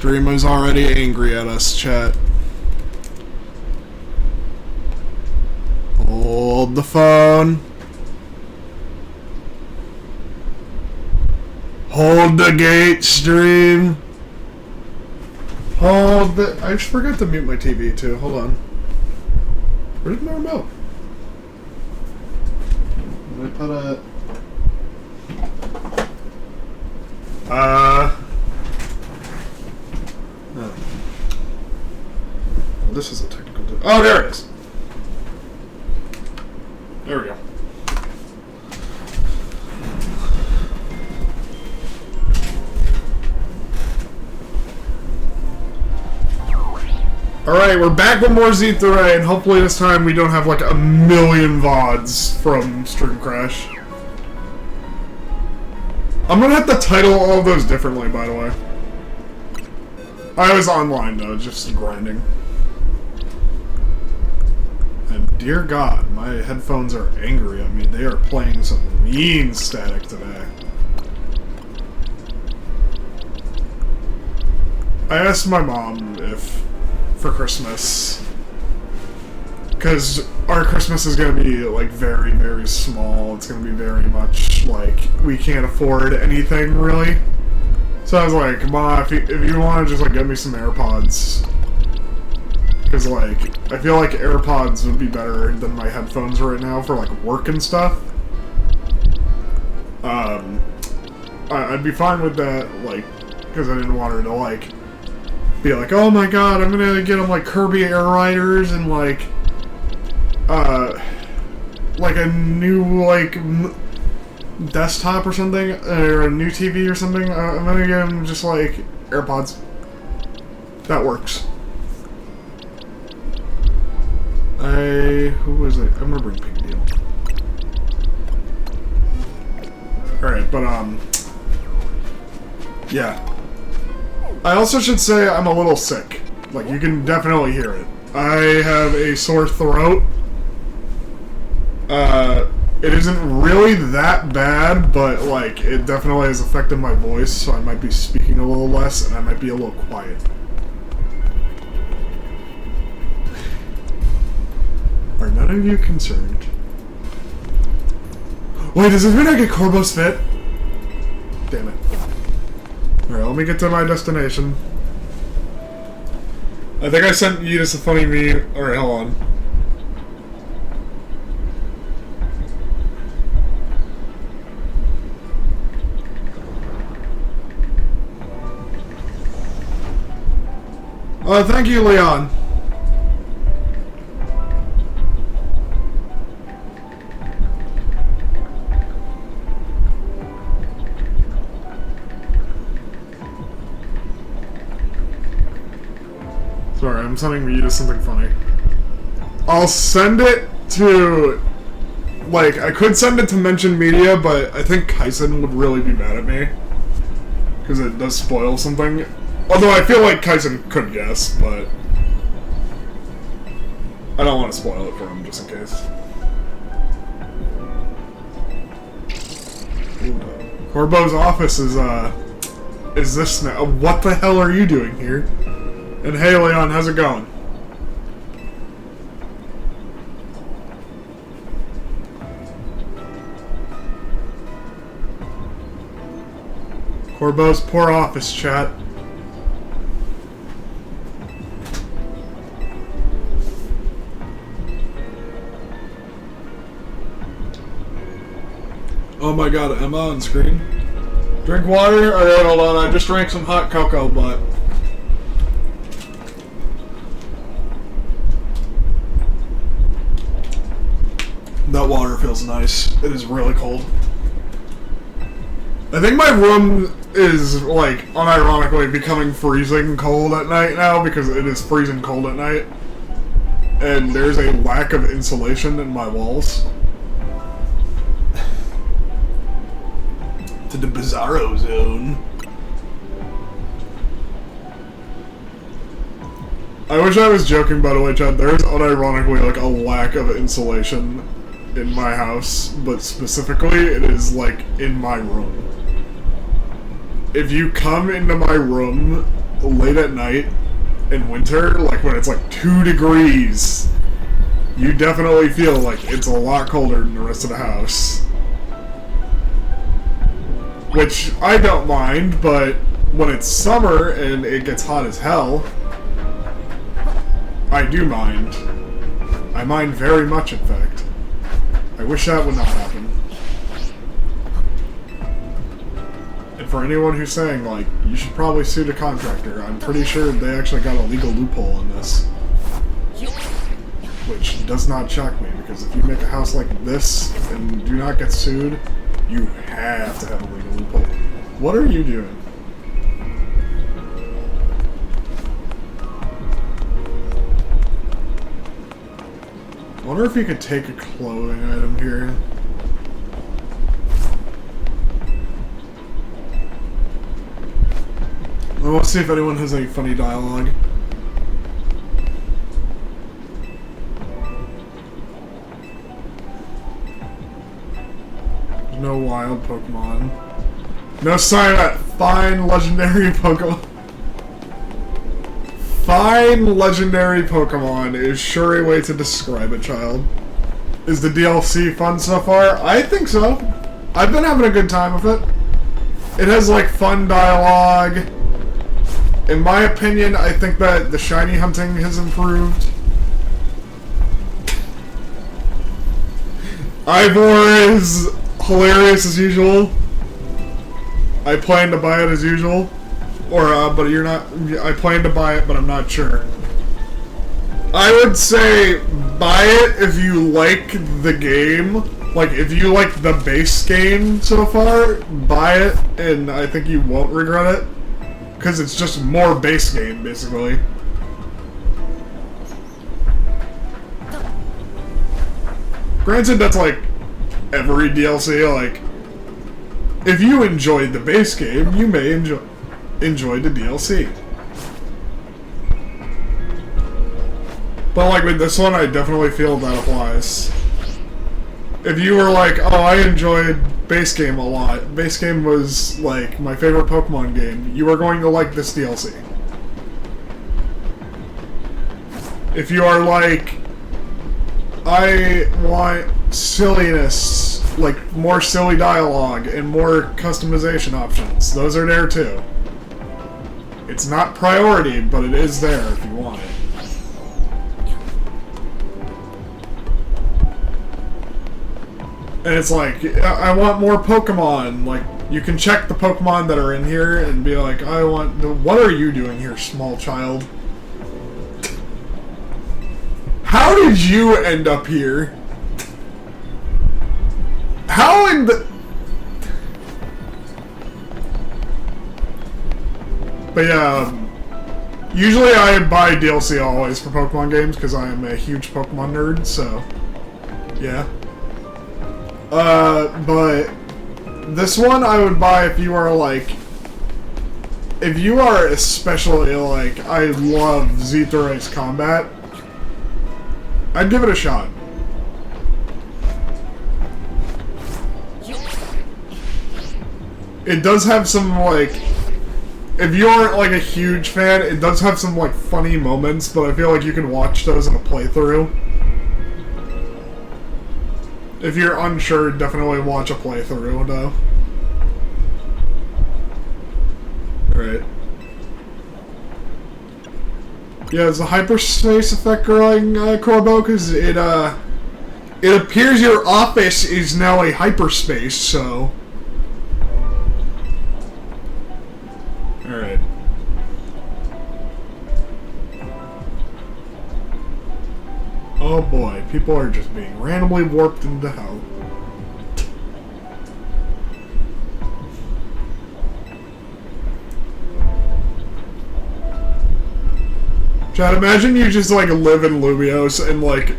Stream is already angry at us, chat. Hold the phone. Hold the gate, stream. Hold the... I just forgot to mute my TV, too. Hold on. Where's my remote? Did I put a... No. Well, this is a technical... Oh, there it is. There we go. Alright, we're back with more Z3, and hopefully this time we don't have like a million VODs from Stream Crash. I'm gonna have to title all of those differently, by the way. I was online though, just grinding. And dear God, my headphones are angry at me. They are playing some mean static today. I asked my mom if, for Christmas, because our Christmas is going to be, like, very, very small. It's going to be very much, like, we can't afford anything, really. So I was like, Ma, if you want to just, like, get me some AirPods. Because, like, I feel like AirPods would be better than my headphones right now for, like, work and stuff. I'd be fine with that, like, because I didn't want her to, like, be like, oh my God, I'm gonna get them, like, Kirby Air Riders and, like a new, like, desktop or something, or a new TV or something. I'm gonna get them just, like, AirPods. That works. Who was it? I remember Pink Deal. Alright, but, yeah. I also should say I'm a little sick. Like, you can definitely hear it. I have a sore throat. It isn't really that bad, but, like, it definitely has affected my voice, so I might be speaking a little less, and I might be a little quiet. Are none of you concerned? Wait, does this mean I get Corbo's fit? Damn it. Alright, let me get to my destination. I think I sent you just a funny meme. Alright, hold on. Oh, thank you, Leon. Sorry, I'm sending you to something funny. I'll send it to... Like, I could send it to Mention Media, but I think Kaisen would really be mad at me. Because it does spoil something. Although I feel like Kaisen could guess, but... I don't want to spoil it for him, just in case. Corbo's office is this now. What the hell are you doing here? And hey, Leon, how's it going? Corbo's poor office, chat. Oh my God, Emma on screen. Drink water? Alright, hold on. I just drank some hot cocoa, but... That water feels nice. It is really cold. I think my room is, like, unironically becoming freezing cold at night now because it is freezing cold at night. And there's a lack of insulation in my walls. To the Bizarro Zone. I wish I was joking, by the way, Chad. There's unironically, like, a lack of insulation in my house, but specifically, it is, like, in my room. If you come into my room late at night in winter, like when it's like 2 degrees, you definitely feel like it's a lot colder than the rest of the house. Which I don't mind, but when it's summer and it gets hot as hell, I do mind. I mind very much, in fact. I wish that would not happen. And for anyone who's saying, like, you should probably sue the contractor, I'm pretty sure they actually got a legal loophole in this. Which does not shock me, because if you make a house like this and do not get sued, you have to have a legal loophole. What are you doing? I wonder if you could take a clothing item here. I want to see if anyone has any funny dialogue. No wild Pokemon. No sign of that fine legendary Pokemon. Fine legendary Pokemon is sure a way to describe it, child. Is the DLC fun so far? I think so. I've been having a good time with it. It has like fun dialogue. In my opinion, I think that the shiny hunting has improved. Ivor is hilarious as usual. I plan to buy it as usual. Or, but you're not... I plan to buy it, but I'm not sure. I would say buy it if you like the game. Like, if you like the base game so far, buy it, and I think you won't regret it. Because it's just more base game, basically. Granted, that's like every DLC, like, if you enjoyed the base game, you may enjoy the DLC. But like with this one, I definitely feel that applies. If you were like, oh, I enjoyed base game a lot, base game was like my favorite Pokemon game, you are going to like this DLC. If you are like, I want silliness, like more silly dialogue and more customization options, those are there too. It's not priority, but it is there if you want it. And it's like, I want more Pokemon. Like, you can check the Pokemon that are in here and be like, I want... What are you doing here, small child? How did you end up here? How in the... But yeah, usually I buy DLC always for Pokemon games because I am a huge Pokemon nerd, so... Yeah. But this one I would buy if you are like... If you are especially like, I love Z-Thorai's combat, I'd give it a shot. It does have some like... If you aren't like a huge fan, it does have some like funny moments, but I feel like you can watch those in a playthrough. If you're unsure, definitely watch a playthrough, though. Alright. Yeah, is the hyperspace effect growing, Corbo? Because it appears your office is now a hyperspace, so... Alright. Oh boy, people are just being randomly warped into hell. Chad, imagine you just like live in Lumios and like,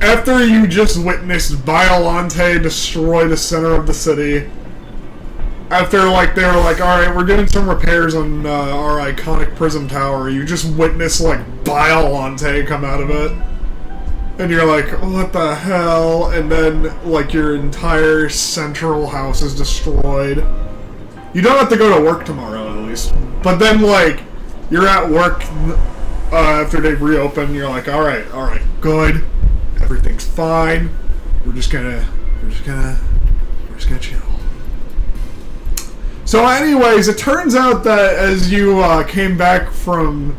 after you just witnessed Biolante destroy the center of the city, after like they were like, alright, we're getting some repairs on our iconic Prism Tower, you just witness like Biolante come out of it. And you're like, what the hell? And then, like, your entire central house is destroyed. You don't have to go to work tomorrow, at least. But then, like, You're at work after they've reopened. You're like, all right, good. Everything's fine. We're just gonna chill. So anyways, it turns out that as you came back from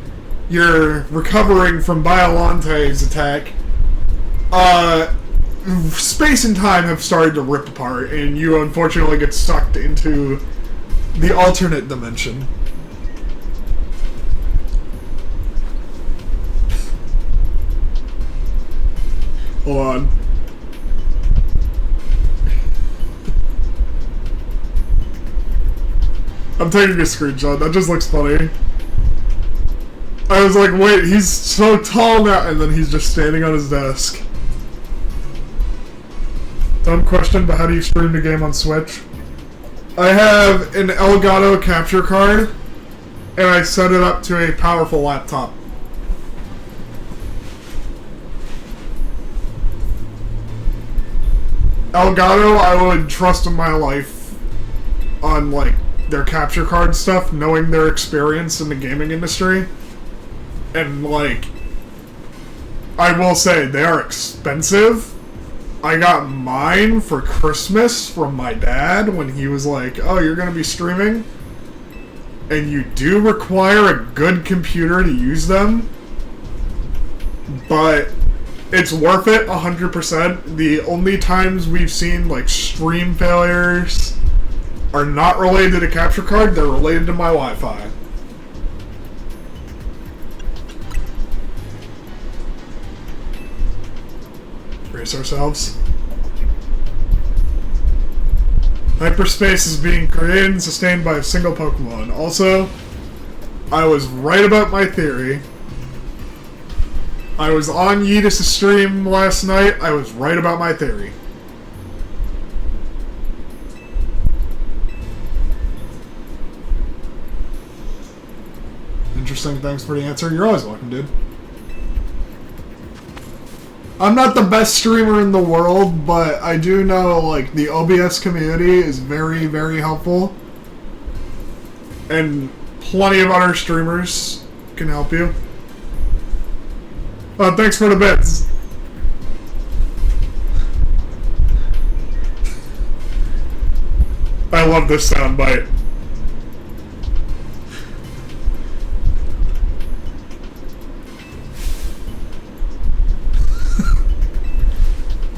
your recovering from Biolante's attack, space and time have started to rip apart, and you unfortunately get sucked into the alternate dimension. Hold on. I'm taking a screenshot. That just looks funny. I was like, wait, he's so tall now, and then he's just standing on his desk. Dumb question, but how do you stream the game on Switch? I have an Elgato capture card, and I set it up to a powerful laptop. Elgato, I would trust in my life on, like, their capture card stuff, knowing their experience in the gaming industry. And, like, I will say, they are expensive. I got mine for Christmas from my dad when he was like, oh, you're gonna be streaming? And you do require a good computer to use them. But it's worth it 100%. The only times we've seen, like, stream failures are not related to the capture card, they're related to my Wi-Fi. Brace ourselves. Hyperspace is being created and sustained by a single Pokemon. Also, I was right about my theory. I was on Yeetus' stream last night. I was right about my theory. Interesting, thanks for the answer. You're always welcome, dude. I'm not the best streamer in the world, but I do know, like, the OBS community is very, very helpful. And plenty of other streamers can help you. Thanks for the bits. I love this soundbite.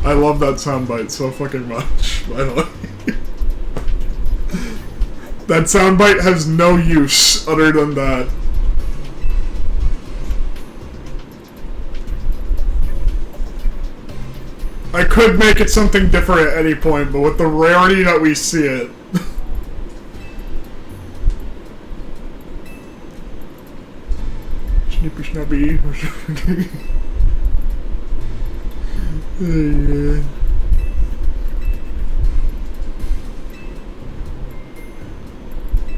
I love that soundbite so fucking much, by the way. That soundbite has no use other than that. I could make it something different at any point, but with the rarity that we see it... Snippy snappy.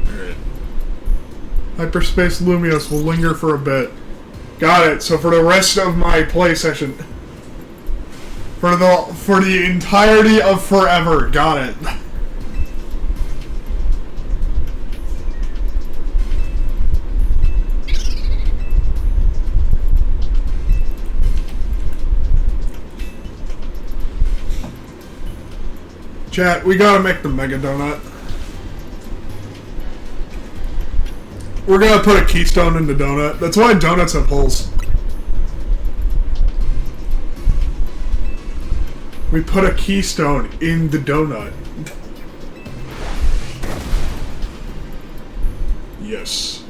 Alright. Hyperspace Lumios will linger for a bit. Got it. So for the rest of my play session... For the entirety of forever. Got it. Chat, we gotta make the Mega Donut. We're gonna put a keystone in the donut. That's why donuts have holes. We put a keystone in the donut. Yes.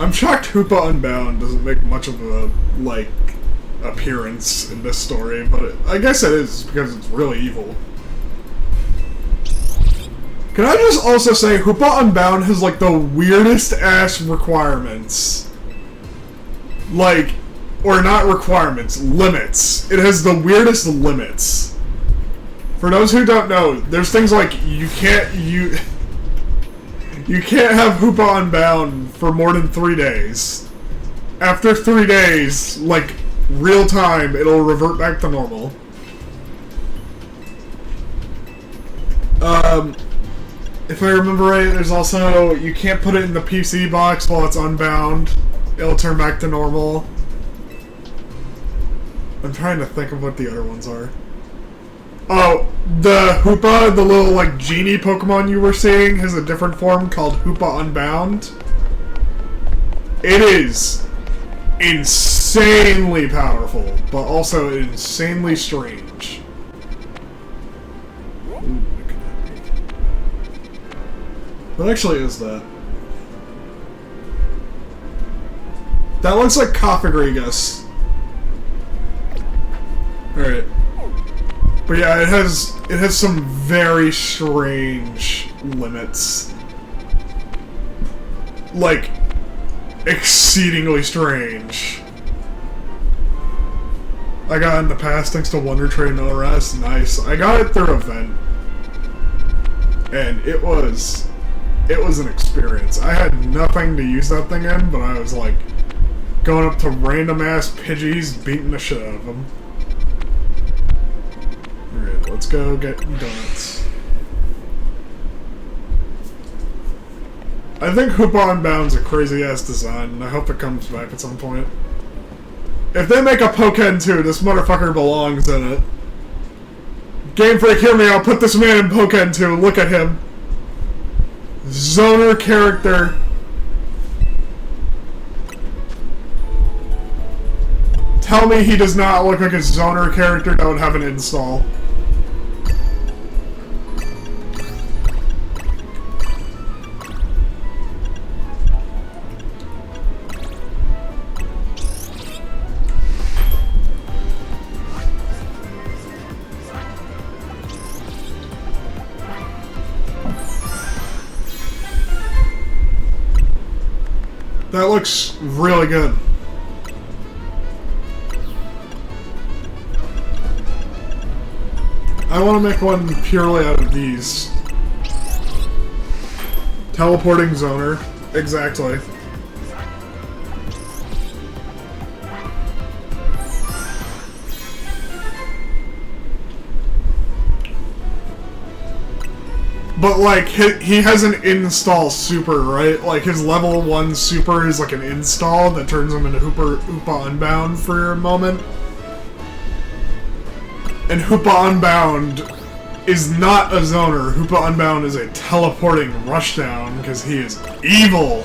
I'm shocked Hoopa Unbound doesn't make much of a, like, appearance in this story, but I guess it is because it's really evil. Can I just also say Hoopa Unbound has, like, the weirdest ass requirements. Like, or not requirements, limits. It has the weirdest limits. For those who don't know, there's things like you can't have Hoopa Unbound for more than 3 days. After 3 days, like real time, it'll revert back to normal. If I remember right, there's also, you can't put it in the PC box while it's unbound. It'll turn back to normal. I'm trying to think of what the other ones are. Oh, the Hoopa, the little, like, genie Pokemon you were seeing, has a different form called Hoopa Unbound. It is insanely powerful, but also insanely strange. What actually is that? That looks like Cofagrigus. Alright. But yeah, it has some very strange limits. Like, exceedingly strange. I got it in the past thanks to Wonder Trade no rest. Nice. I got it through a vent. And it was an experience. I had nothing to use that thing in, but I was like going up to random ass Pidgeys, beating the shit out of them. Alright, let's go get donuts. I think Hoopa Unbound's a crazy ass design, and I hope it comes back at some point. If they make a Pokken 2, this motherfucker belongs in it. Game Freak, hear me, I'll put this man in Pokken 2, look at him. Zoner character. Tell me he does not look like a Zoner character that would have an install. That looks really good. I want to make one purely out of these. Teleporting Zoner. Exactly. But, like, he has an install super, right? Like, his level 1 super is like an install that turns him into Hoopa Unbound for a moment. And Hoopa Unbound is not a Zoner. Hoopa Unbound is a teleporting rushdown, because he is evil!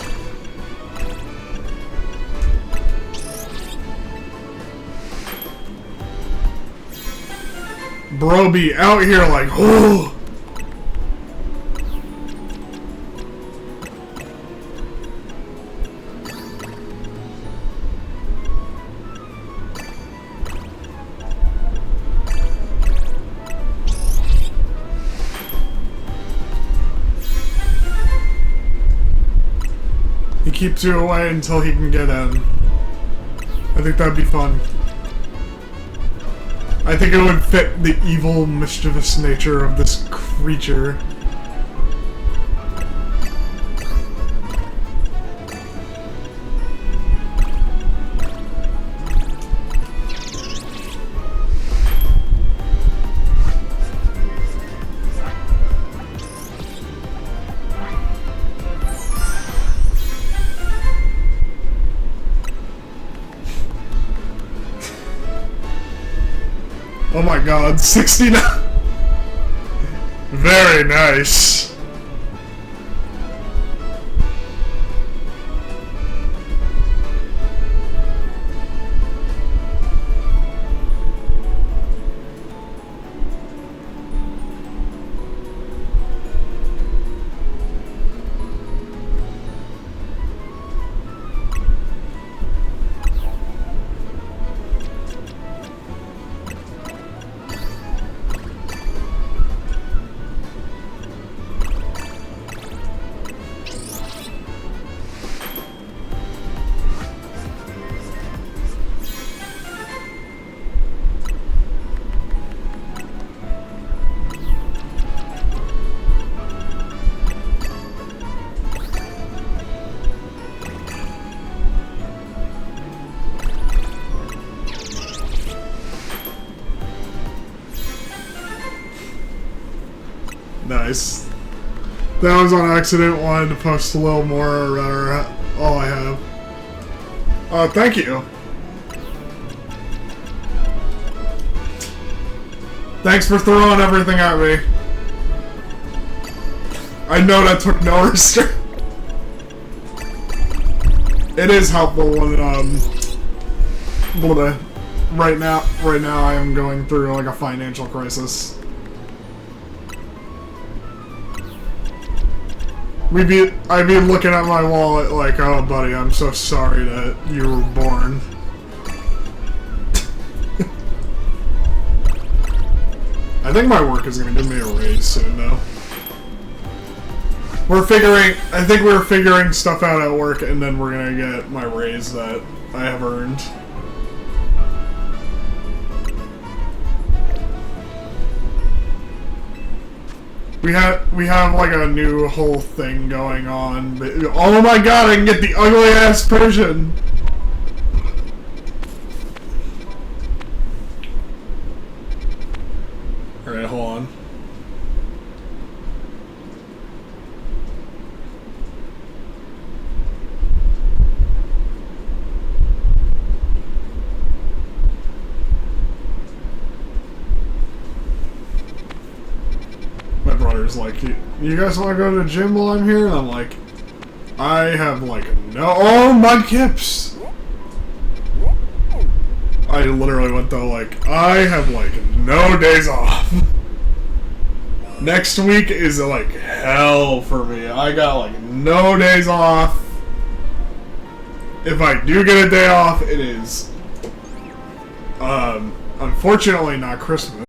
Bro be out here like, oh! He keeps you away until he can get in. I think that'd be fun. I think it would fit the evil, mischievous nature of this creature. Oh my god, 69! Very nice. Nice. That was on accident. Wanted to post a little more, or rather, all I have. Thank you. Thanks for throwing everything at me. I know that took no restraint. It is helpful when, right now I am going through, like, a financial crisis. I'd be looking at my wallet like, oh, buddy, I'm so sorry that you were born. I think my work is gonna give me a raise soon, though. I think we're figuring stuff out at work, and then we're gonna get my raise that I have earned. We have like a new whole thing going on. Oh my god, I can get the ugly ass Persian! Alright, hold on. My brother's like, you guys want to go to the gym while I'm here? And I'm like, I have like no. Oh, my kips! I literally went though like, I have like no days off. Next week is like hell for me. I got like no days off. If I do get a day off, it is unfortunately not Christmas.